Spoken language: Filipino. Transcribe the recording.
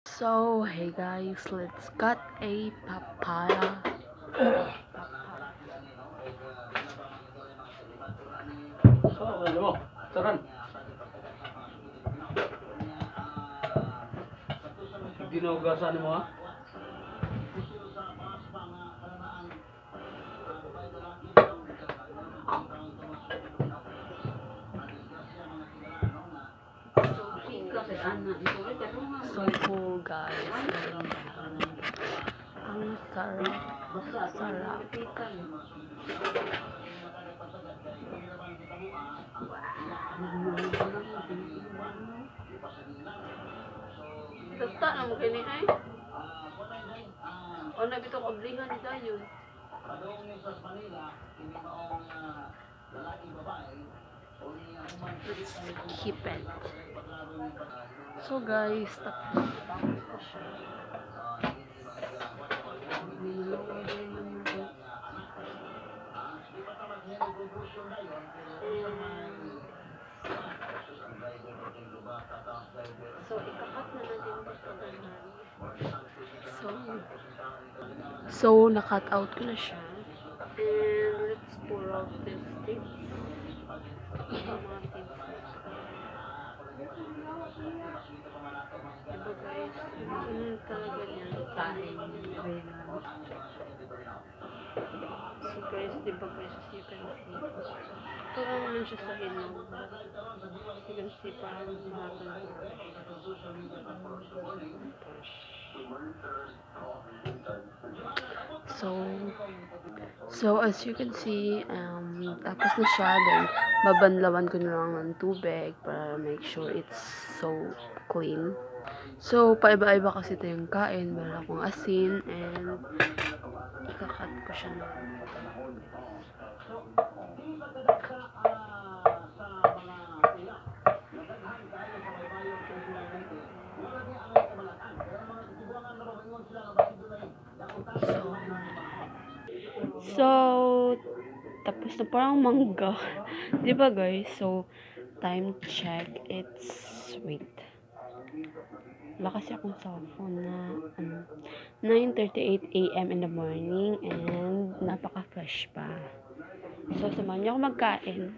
So, hey guys, let's cut a papaya. Ano mo? Taran. Ginugasan mo ha? So cool guys. Ang sarap. Sarap. Tasta na mo kini ay. O na bitong oblihan ni dayon. Let's keep it. So guys, tapos ko siya. So, ikakat na natin dito ganun. So, na-cut out ko na siya. And let's pour out this tips. Ito mga tips. Diba guys, talaga niya kain. So guys, diba guys, as you can see, parang naman siya sa ilong. You can see parang mahal. So as you can see, tapos na siya. Then, babanlawan ko na lang ng tubig para make sure it's so clean. So, paiba-iba kasi ito yung kain. Meron akong asin and ikakat ko siya na. So, tapos na parang mangga. Diba guys? So, time check. It's, wait. Wala kasi akong cellphone na 9:38 AM in the morning and napaka-fresh pa. So, samahan niyo ako magkain.